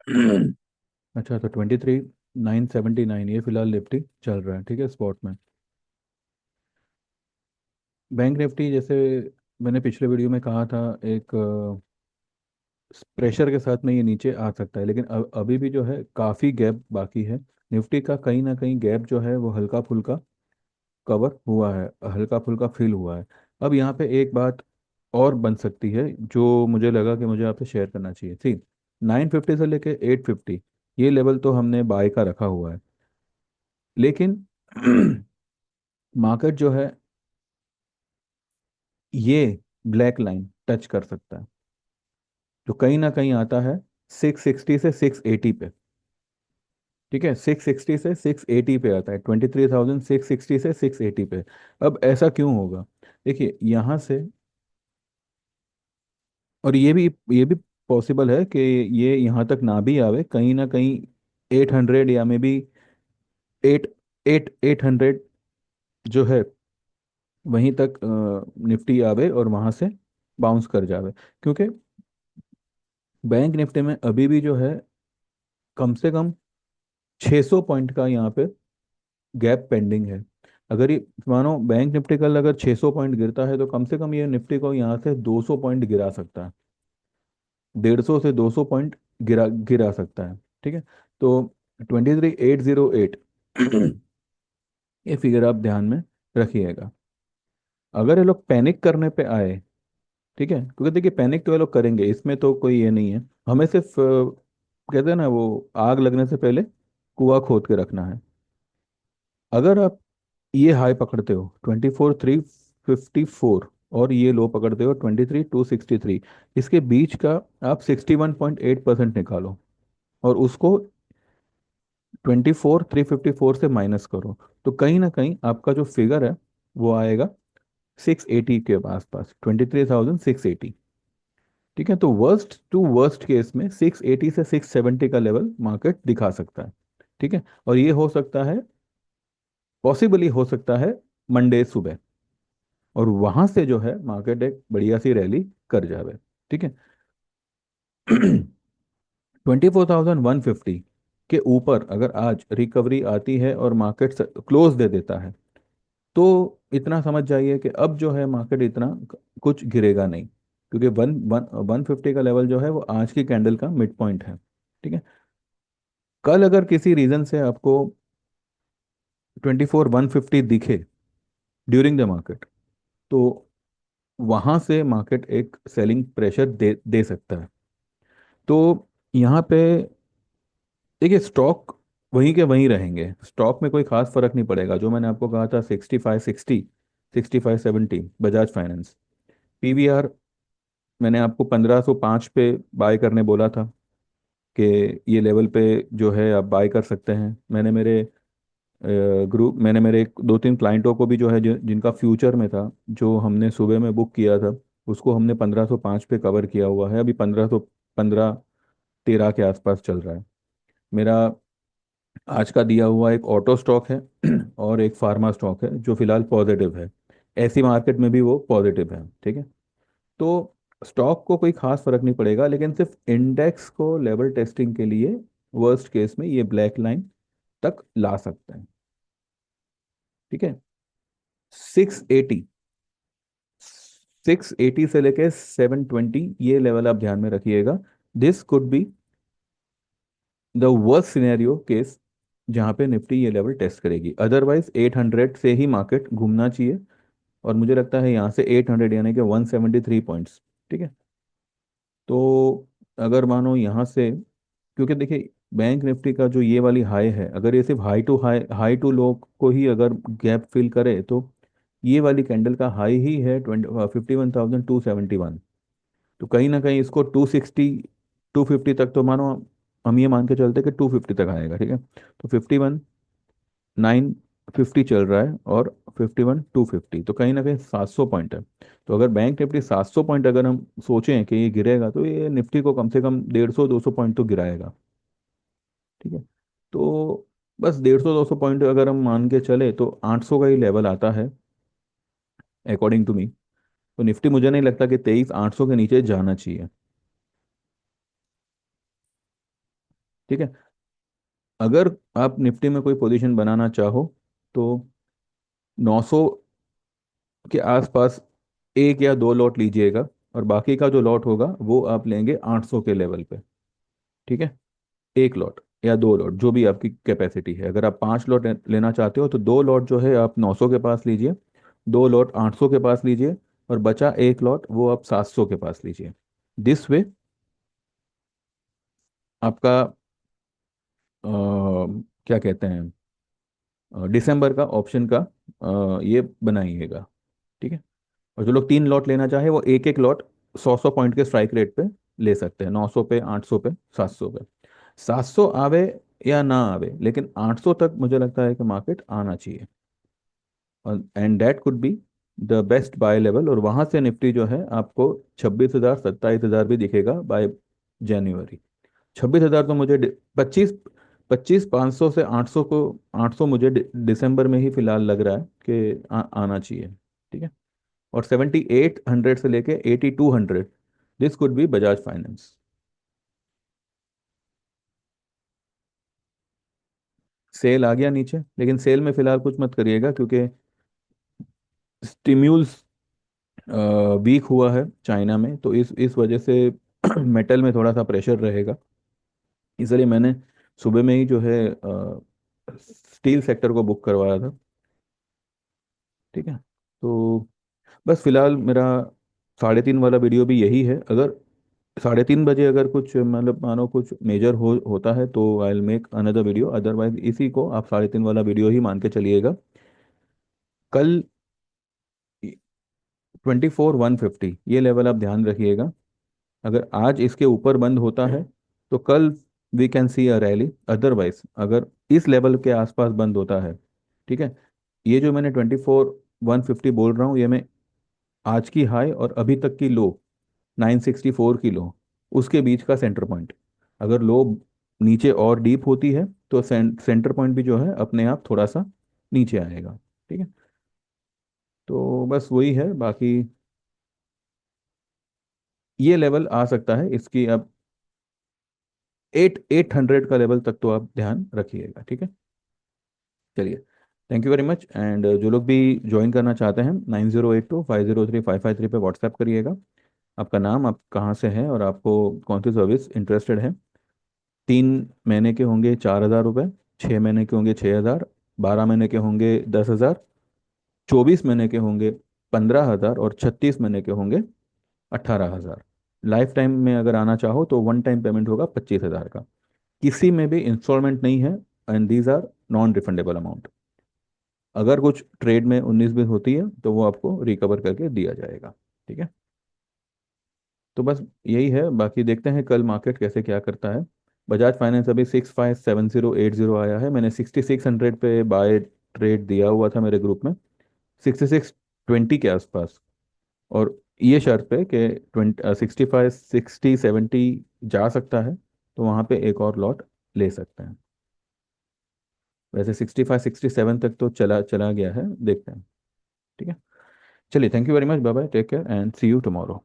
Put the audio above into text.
अच्छा, तो 23,979 ये फिलहाल निफ्टी चल रहा है, ठीक है, स्पॉट में। बैंक निफ्टी जैसे मैंने पिछले वीडियो में कहा था, एक प्रेशर के साथ में ये नीचे आ सकता है, लेकिन अभी भी जो है काफ़ी गैप बाकी है। निफ्टी का कहीं ना कहीं गैप जो है वो हल्का फुल्का कवर हुआ है, हल्का फुल्का फिल हुआ है। अब यहाँ पे एक बात और बन सकती है जो मुझे लगा कि मुझे आपसे शेयर करना चाहिए थी। 950 से लेके 850 ये लेवल तो हमने बाय का रखा हुआ है, लेकिन मार्केट जो है ये ब्लैक लाइन टच कर सकता है, जो कहीं ना कहीं आता है 660 से 680 पे। ठीक है, 660 से 680 पे आता है, 23,660 से 680 पे। अब ऐसा क्यों होगा? देखिए यहाँ से, और ये भी पॉसिबल है कि ये यहाँ तक ना भी आवे, कहीं ना कहीं 800 या मे बी 800 जो है वहीं तक निफ्टी आवे और वहां से बाउंस कर जावे। क्योंकि बैंक निफ्टी में अभी भी जो है कम से कम 600 पॉइंट का यहाँ पे गैप पेंडिंग है। अगर ये मानो बैंक निफ्टी कल अगर 600 पॉइंट गिरता है तो कम से कम ये निफ्टी को यहाँ से 200 पॉइंट गिरा सकता है, 150 से 200 पॉइंट गिरा गिरा सकता है। ठीक है, तो 23,808 ये फिगर आप ध्यान में रखिएगा। अगर ये लोग पैनिक करने पे आए, ठीक है, क्योंकि देखिए पैनिक तो ये लोग करेंगे, इसमें तो कोई ये नहीं है। हमें सिर्फ कहते हैं ना वो, आग लगने से पहले कुआं खोद के रखना है। अगर आप ये हाई पकड़ते हो 24,354 और ये लो पकड़ते हो 23,263, इसके बीच का आप 61.8% निकालो और उसको 24,354 से माइनस करो, तो कहीं ना कहीं आपका जो फिगर है वो आएगा 680 के आसपास, 23,680। ठीक है, तो वर्स्ट टू वर्स्ट केस में 680 से 670 का लेवल मार्केट दिखा सकता है। ठीक है, और ये हो सकता है, पॉसिबली हो सकता है मंडे सुबह, और वहां से जो है मार्केट एक बढ़िया सी रैली कर जावे। ठीक है। 24,150 के ऊपर अगर आज रिकवरी आती है और मार्केट क्लोज दे देता है, तो इतना समझ जाइए कि अब जो है मार्केट इतना कुछ गिरेगा नहीं, क्योंकि वन वन 150 का लेवल जो है वो आज की कैंडल का मिड पॉइंट है। ठीक है, कल अगर किसी रीजन से आपको 24,150 दिखे ड्यूरिंग द मार्केट, तो वहां से मार्केट एक सेलिंग प्रेशर दे दे सकता है। तो यहाँ पे देखिए स्टॉक वहीं के वहीं रहेंगे, स्टॉक में कोई खास फर्क नहीं पड़ेगा। जो मैंने आपको कहा था 6560, 6570 बजाज फाइनेंस। पीवीआर मैंने आपको 1505 पे बाय करने बोला था कि ये लेवल पे जो है आप बाय कर सकते हैं। मैंने मेरे एक दो तीन क्लाइंटों को भी जो है जिनका फ्यूचर में था, जो हमने सुबह में बुक किया था, उसको हमने 1505 पे कवर किया हुआ है। अभी 1513 के आसपास चल रहा है। मेरा आज का दिया हुआ एक ऑटो स्टॉक है और एक फार्मा स्टॉक है जो फिलहाल पॉजिटिव है। ऐसी मार्केट में भी वो पॉजिटिव है। ठीक है, तो स्टॉक को कोई खास फर्क नहीं पड़ेगा, लेकिन सिर्फ इंडेक्स को लेवल टेस्टिंग के लिए वर्स्ट केस में ये ब्लैक लाइन तक ला सकते हैं। ठीक है, 680, 680 से लेके 720 ये लेवल आप ध्यान में रखिएगा। This could be the worst scenario case जहां पे निफ्टी ये लेवल टेस्ट करेगी। अदरवाइज 800 से ही मार्केट घूमना चाहिए, और मुझे लगता है यहाँ से 800 यानी कि 173 पॉइंट्स। ठीक है, तो अगर मानो यहाँ से, क्योंकि देखिए बैंक निफ्टी का जो ये वाली हाई है, अगर ये सिर्फ हाई टू लो को ही अगर गैप फिल करे, तो ये वाली कैंडल का हाई ही है 51,271। तो कहीं ना कहीं इसको 250 तक तो मानो, हम ये मान के चलते कि 250 तक आएगा। ठीक है, तो 51,950 चल रहा है और 51,250, तो कहीं ना कहीं 700 पॉइंट है। तो अगर बैंक निफ्टी 700 पॉइंट अगर हम सोचें कि ये गिरेगा, तो ये निफ्टी को कम से कम 150-200 पॉइंट तो गिराएगा। ठीक है, तो बस 150-200 पॉइंट अगर हम मान के चले तो 800 का ही लेवल आता है अकॉर्डिंग टू मी। तो निफ्टी मुझे नहीं लगता कि 23,800 के नीचे जाना चाहिए। ठीक है। अगर आप निफ्टी में कोई पोजीशन बनाना चाहो तो 900 के आसपास एक या दो लॉट लीजिएगा, और बाकी का जो लॉट होगा वो आप लेंगे 800 के लेवल पे। ठीक है। एक लॉट या दो लॉट, जो भी आपकी कैपेसिटी है। अगर आप 5 लॉट लेना चाहते हो तो दो लॉट जो है आप 900 के पास लीजिए, दो लॉट 800 के पास लीजिए, और बचा एक लॉट वो आप 700 के पास लीजिए। दिस वे आपका क्या कहते हैं, दिसंबर का ऑप्शन का ये बनाइएगा। ठीक है। और जो लोग 3 लॉट लेना चाहे वो एक एक लॉट 100 पॉइंट के स्ट्राइक रेट पे ले सकते हैं, 900 पे, 800 पे, 700 पे। 700 आवे या ना आवे, लेकिन 800 तक मुझे लगता है कि मार्केट आना चाहिए, and that could be the best buy level. और वहां से निफ्टी जो है आपको 26,000 27,000 भी दिखेगा बाय जनवरी। 26,000 तो मुझे 25,500 से 800 को, 800 मुझे दिसंबर में ही फिलहाल लग रहा है कि आना चाहिए। ठीक है। और 7,800 से लेके 8,200, this could be Bajaj Finance. Sell आ गया नीचे, लेकिन सेल में फिलहाल कुछ मत करिएगा, क्योंकि स्टिम्यूल्स वीक हुआ है चाइना में, तो इस वजह से मेटल में थोड़ा सा प्रेशर रहेगा। इसलिए मैंने सुबह में ही जो है स्टील सेक्टर को बुक करवाया था। ठीक है। तो बस फिलहाल मेरा 3:30 वाला वीडियो भी यही है। अगर 3:30 बजे अगर कुछ मतलब मानो कुछ मेजर होता है तो I will make another video, otherwise इसी को आप 3:30 वाला वीडियो ही मान के चलिएगा। कल 24,150 ये लेवल आप ध्यान रखिएगा। अगर आज इसके ऊपर बंद होता है तो कल we can see a rally, otherwise अगर इस लेवल के आसपास बंद होता है, ठीक है, ये जो मैंने 24,150 बोल रहा हूँ, ये मैं आज की हाई और अभी तक की लो 964 की लो, उसके बीच का सेंटर पॉइंट। अगर लो नीचे और डीप होती है तो सेंटर पॉइंट भी जो है अपने आप थोड़ा सा नीचे आएगा। ठीक है। तो बस वही है, बाकी ये लेवल आ सकता है इसकी अब 800 का लेवल तक तो आप ध्यान रखिएगा। ठीक है। चलिए, thank you very much. And जो लोग भी ज्वाइन करना चाहते हैं 9082503553 पे व्हाट्सएप करिएगा। आपका नाम, आप कहाँ से हैं, और आपको कौन सी सर्विस इंटरेस्टेड है। 3 महीने के होंगे 4,000 रुपये, 6 महीने के होंगे 6,000, 12 महीने के होंगे 10,000, 24 महीने के होंगे 15,000, और 36 महीने के होंगे 18,000। लाइफ टाइम में अगर आना चाहो तो वन टाइम पेमेंट होगा 25,000 का। किसी में भी इंस्टॉलमेंट नहीं है, and these are non refundable amount. अगर कुछ ट्रेड में 19-20 होती है तो वो आपको रिकवर करके दिया जाएगा। ठीक है। तो बस यही है, बाकी देखते हैं कल मार्केट कैसे क्या करता है। बजाज फाइनेंस अभी 657080 आया है, मैंने 6600 पे बाय ट्रेड दिया हुआ था मेरे ग्रुप में, 6620 के आसपास। और ये शर्त पे कि 65 60 70 जा सकता है, तो वहाँ पे एक और लॉट ले सकते हैं। वैसे 65 67 तक तो चला चला गया है, देखते हैं। ठीक है। चलिए, thank you very much, bye bye, take care and see you tomorrow.